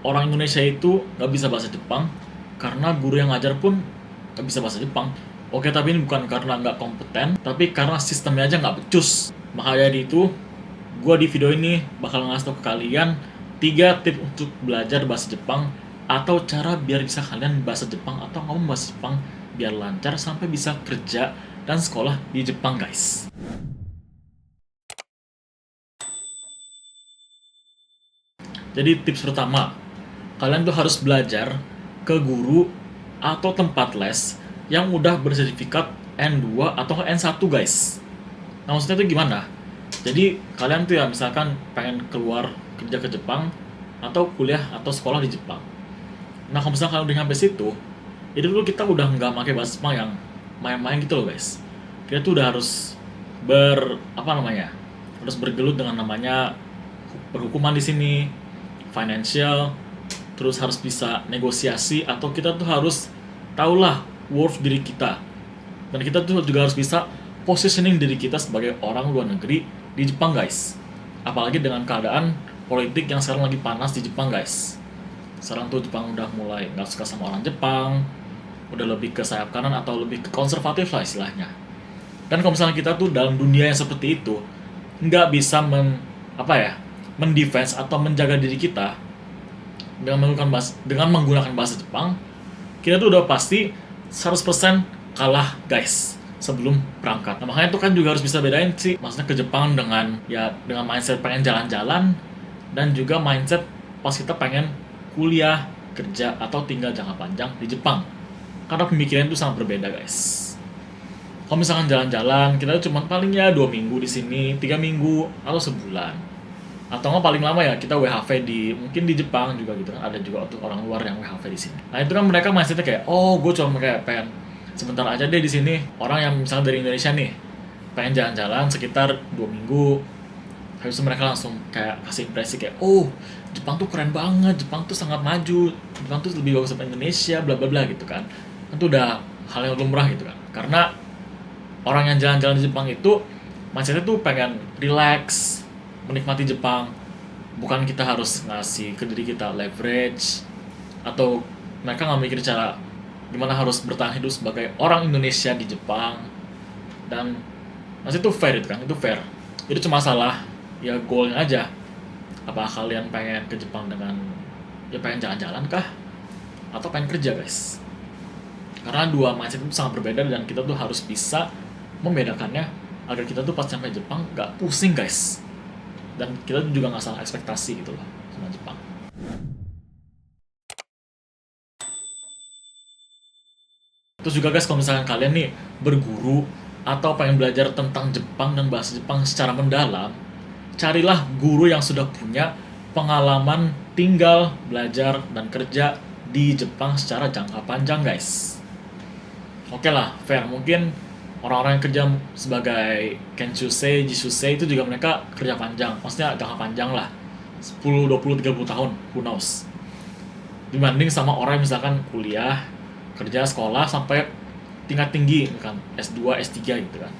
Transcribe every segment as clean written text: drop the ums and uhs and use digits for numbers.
orang Indonesia itu nggak bisa bahasa Jepang karena guru yang ngajar pun nggak bisa bahasa Jepang. Oke, tapi ini bukan karena nggak kompeten, tapi karena sistemnya aja nggak becus. Maka dari itu, gue di video ini bakal ngasih tau ke kalian 3 tips untuk belajar bahasa Jepang atau cara biar bisa kalian bahasa Jepang atau ngomong bahasa Jepang biar lancar sampai bisa kerja dan sekolah di Jepang, guys. Jadi tips pertama, kalian tuh harus belajar ke guru atau tempat les yang udah bersertifikat N2 atau N1, guys. Nah, maksudnya itu gimana? Jadi kalian tuh ya misalkan pengen keluar kerja ke Jepang atau kuliah atau sekolah di Jepang. Nah, kalau misalkan kalian udah nyampe situ, itu tuh kita udah nggak pakai bahasa Jepang yang main-main gitu loh, guys. Kita tuh udah harus apa namanya? Harus bergelut dengan namanya perhukuman di sini, financial, terus harus bisa negosiasi atau kita tuh harus tahulah worth diri kita. Dan kita tuh juga harus bisa positioning diri kita sebagai orang luar negeri di Jepang, guys. Apalagi dengan keadaan politik yang sekarang lagi panas di Jepang, guys. Sekarang tuh Jepang udah mulai nggak suka sama orang Jepang, udah lebih ke sayap kanan atau lebih ke konservatif lah istilahnya. Dan kalau misalnya kita tuh dalam dunia yang seperti itu nggak bisa mendefense atau menjaga diri kita dengan menggunakan bahasa Jepang, kita tuh udah pasti 100% kalah, guys, sebelum berangkat. Nah, makanya itu kan juga harus bisa bedain sih, maksudnya ke Jepang dengan mindset pengen jalan-jalan dan juga mindset pas kita pengen kuliah, kerja atau tinggal jangka panjang di Jepang. Karena pemikiran itu sangat berbeda, guys. Kalau misalkan jalan-jalan, kita cuma paling ya 2 minggu di sini, 3 minggu atau sebulan. Atau nggak paling lama ya kita WHV mungkin di Jepang juga gitu kan, ada juga untuk orang luar yang WHV di sini. Nah, itu kan mereka mindsetnya kayak, oh gue cuma kayak pengen sebentar aja deh di sini. Orang yang misalnya dari Indonesia nih pengen jalan-jalan sekitar 2 minggu, habis itu mereka langsung kayak kasih impresi kayak, oh Jepang tuh keren banget, Jepang tuh sangat maju, Jepang tuh lebih bagus dari Indonesia, bla bla bla gitu kan. Itu udah hal yang lumrah gitu kan. Karena orang yang jalan-jalan di Jepang itu mindsetnya tuh pengen relax, menikmati Jepang. Bukan kita harus ngasih ke diri kita leverage, atau mereka nggak mikir cara gimana harus bertahan hidup sebagai orang Indonesia di Jepang. Dan masih itu fair itu kan, itu fair. Itu cuma salah ya goalnya aja. Apa kalian pengen ke Jepang dengan ya pengen jalan-jalan kah atau pengen kerja, guys? Karena dua mindset itu sangat berbeda dan kita tuh harus bisa membedakannya agar kita tuh pas sampai Jepang nggak pusing, guys. Dan kita juga nggak salah ekspektasi gitu loh sama Jepang. Terus juga, guys, kalau misalkan kalian nih berguru atau pengen belajar tentang Jepang dan bahasa Jepang secara mendalam, carilah guru yang sudah punya pengalaman tinggal, belajar, dan kerja di Jepang secara jangka panjang, guys. Oke lah, fair. Mungkin orang-orang yang kerja sebagai Kenshusei, Jishusei itu juga mereka kerja panjang. Maksudnya jangka panjang lah. 10, 20, 30 tahun, who knows. Dibanding sama orang yang misalkan kuliah, kerja, sekolah sampai tingkat tinggi kan, S2, S3 gitu kan.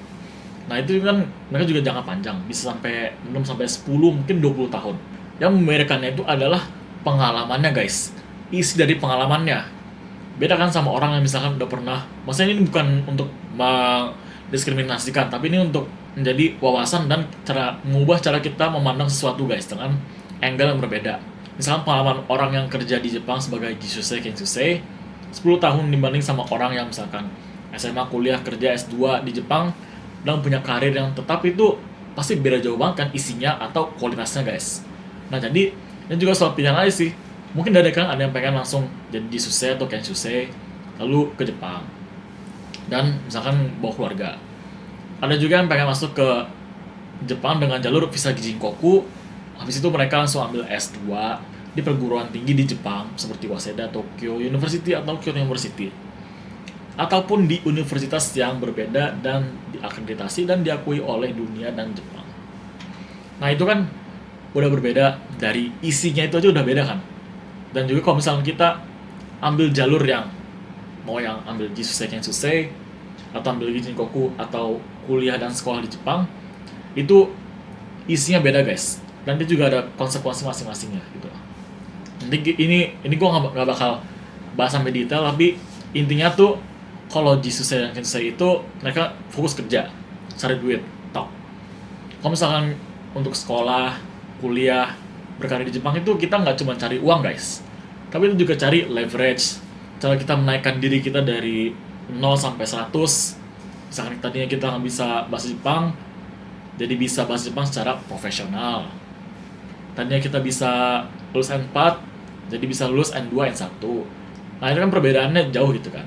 Nah, itu kan mereka juga jangka panjang, bisa sampai belum sampai 10, mungkin 20 tahun. Yang membedakannya itu adalah pengalamannya, guys. Isi dari pengalamannya. Beda kan sama orang yang misalkan udah pernah, maksudnya ini bukan untuk mendiskriminasikan, tapi ini untuk menjadi wawasan dan mengubah cara kita memandang sesuatu, guys, dengan angle yang berbeda. Misalkan pengalaman orang yang kerja di Jepang sebagai Jishusei, Kenshusei 10 tahun dibanding sama orang yang misalkan SMA, kuliah, kerja, S2 di Jepang dan punya karir yang tetap, itu pasti beda jauh banget kan isinya atau kualitasnya, guys. Nah, jadi ini juga soal pilihan aja sih. Mungkin ada yang pengen langsung jadi Jishusei atau Kenshusei lalu ke Jepang dan misalkan bawa keluarga. Ada juga yang pengen masuk ke Jepang dengan jalur visa Jinkoku, habis itu mereka langsung ambil S2 di perguruan tinggi di Jepang seperti Waseda, Tokyo University atau Kyoto University, ataupun di universitas yang berbeda dan diakreditasi dan diakui oleh dunia dan Jepang. Nah, itu kan udah berbeda, dari isinya itu aja udah beda kan. Dan juga kalau misalnya kita ambil jalur yang mau yang ambil Jishusei, Kenshusei atau ambil Jinkoku atau kuliah dan sekolah di Jepang, itu isinya beda, guys, dan dia juga ada konsekuensi masing-masingnya gitu. Ini gue nggak bakal bahas sampai detail, tapi intinya tuh kalau Jisoo dan Kensei itu mereka fokus kerja, cari duit, tok. Kalau misalkan untuk sekolah, kuliah, berkarir di Jepang itu kita nggak cuma cari uang guys, tapi itu juga cari leverage, cara kita menaikkan diri kita dari 0 sampai 100. Misalkan tadinya kita nggak bisa bahasa Jepang, jadi bisa bahasa Jepang secara profesional. Tadinya kita bisa lulus N4, jadi bisa lulus N2, N1. Nah itu kan perbedaannya jauh gitu kan.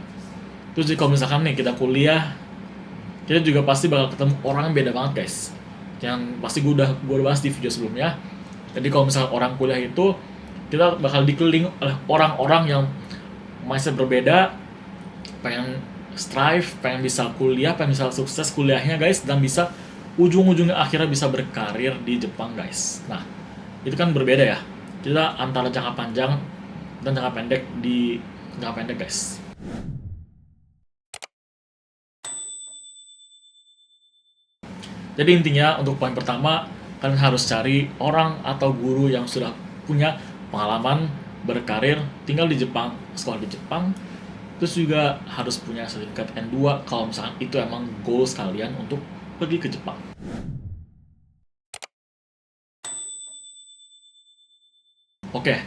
Terus jadi kalau misalkan nih kita kuliah, kita juga pasti bakal ketemu orang yang beda banget guys. Yang pasti gue udah bahas di video sebelumnya. Jadi kalau misalkan orang kuliah itu, kita bakal dikelilingi oleh orang-orang yang mindset berbeda, pengen strive, pengen bisa kuliah, pengen bisa sukses kuliahnya guys, dan bisa ujung-ujungnya akhirnya bisa berkarir di Jepang guys. Nah itu kan berbeda ya, kita antara jangka panjang dan jangka pendek guys. Jadi intinya untuk poin pertama, kalian harus cari orang atau guru yang sudah punya pengalaman berkarir tinggal di Jepang, sekolah di Jepang. Terus juga harus punya sertifikat N2 kalau misalkan itu emang goals kalian untuk pergi ke Jepang. Oke,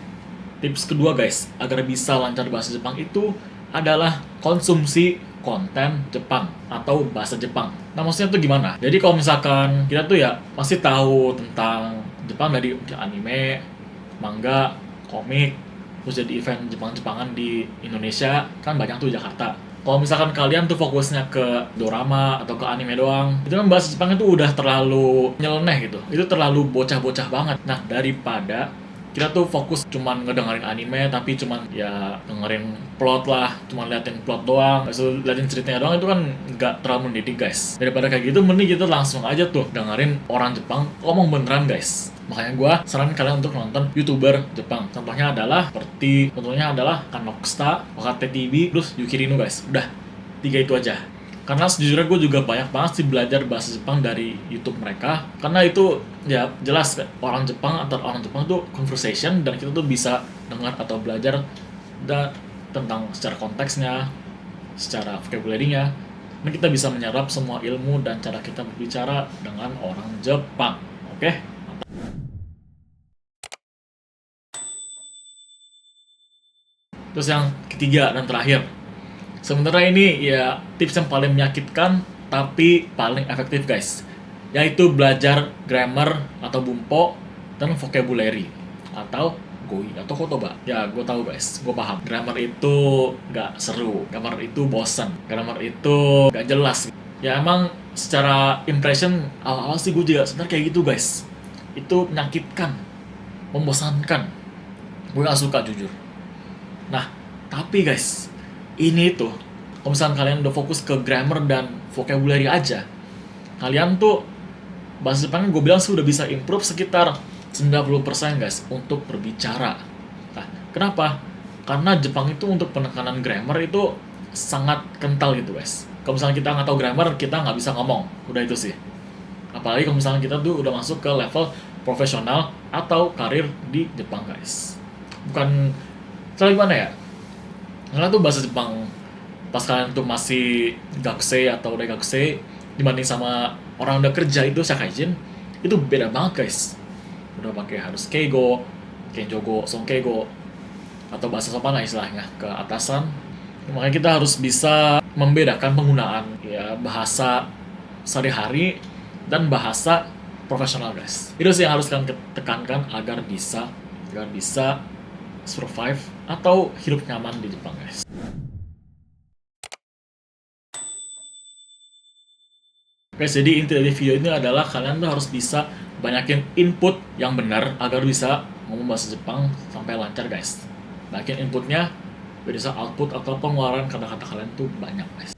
tips kedua guys, agar bisa lancar bahasa Jepang itu adalah konsumsi konten Jepang atau bahasa Jepang. Nah maksudnya tuh gimana? Jadi kalau misalkan kita tuh ya masih tahu tentang Jepang dari anime, manga, komik, terus jadi event Jepang-Jepangan di Indonesia, kan banyak tuh Jakarta. Kalau misalkan kalian tuh fokusnya ke dorama atau ke anime doang, itu kan bahasa Jepang itu udah terlalu nyeleneh gitu. Itu terlalu bocah-bocah banget. Nah, daripada kita tuh fokus cuman ngedengerin anime tapi cuman ya dengerin plot lah, cuman liatin plot doang, liatin ceritanya doang, itu kan nggak terlalu mendidik guys. Daripada kayak gitu mending kita langsung aja tuh dengerin orang Jepang ngomong beneran guys. Makanya gue saranin kalian untuk nonton YouTuber Jepang. Contohnya adalah Kanoksta, Wakate TV, terus Yukirinu guys. Udah, 3 itu aja. Karena sejujurnya gue juga banyak banget sih belajar bahasa Jepang dari YouTube mereka. Karena itu ya jelas orang Jepang atau orang Jepang tuh conversation, dan kita tuh bisa dengar atau belajar tentang secara konteksnya, secara vocabulary-nya. Dan kita bisa menyerap semua ilmu dan cara kita berbicara dengan orang Jepang. Oke? Terus yang ketiga dan terakhir, sebenarnya ini ya tips yang paling menyakitkan tapi paling efektif guys, yaitu belajar grammar atau bumpo dan vocabulary atau goi atau kotoba. Ya gue tahu guys, gue paham grammar itu gak seru, grammar itu bosan, grammar itu gak jelas. Ya emang secara impression awal-awal sih gue juga sebenarnya kayak gitu guys. Itu menyakitkan, membosankan, gue gak suka jujur. Nah tapi guys, ini tuh kalau misalnya kalian udah fokus ke grammar dan vocabulary aja, kalian tuh bahasa Jepang gue bilang sih udah bisa improve sekitar 90% guys untuk berbicara. Nah, kenapa? Karena Jepang itu untuk penekanan grammar itu sangat kental gitu guys. Kalau misalnya kita nggak tahu grammar, kita nggak bisa ngomong. Udah itu sih. Apalagi kalau misalnya kita tuh udah masuk ke level profesional atau karir di Jepang guys. Bukan, soalnya gimana ya? Karena tuh bahasa Jepang pas kalian tuh masih gakusei atau regakusei dibanding sama orang udah kerja itu shakaijin, itu beda banget guys. Udah pakai harus keigo, kenjogo, sonkeigo, atau bahasa sopan lah istilahnya ke atasan. Makanya kita harus bisa membedakan penggunaan ya bahasa sehari-hari dan bahasa profesional guys. Itu sih yang harus kalian tekankan agar bisa survive atau hidup nyaman di Jepang guys. Guys, jadi inti dari video ini adalah kalian tuh harus bisa banyakin input yang benar agar bisa ngomong bahasa Jepang sampai lancar guys. Banyakin inputnya, bisa output atau pengeluaran kata-kata kalian tuh banyak guys.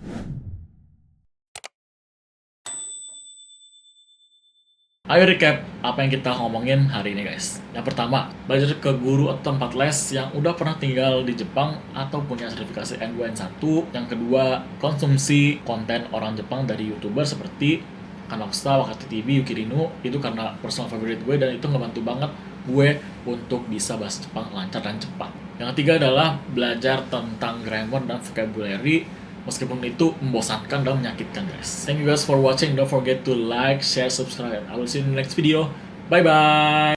Ayo recap apa yang kita ngomongin hari ini guys. Yang pertama, belajar ke guru atau tempat les yang udah pernah tinggal di Jepang atau punya sertifikasi N2, N1. Yang kedua, konsumsi konten orang Jepang dari YouTuber seperti Kanoksta, Wakate TV, Yukirinu. Itu karena personal favorite gue dan itu ngebantu banget gue untuk bisa bahasa Jepang lancar dan cepat. Yang ketiga adalah belajar tentang grammar dan vocabulary, meskipun itu membosankan dan menyakitkan, guys. Thank you guys for watching. Don't forget to like, share, subscribe. I will see you in the next video. Bye bye.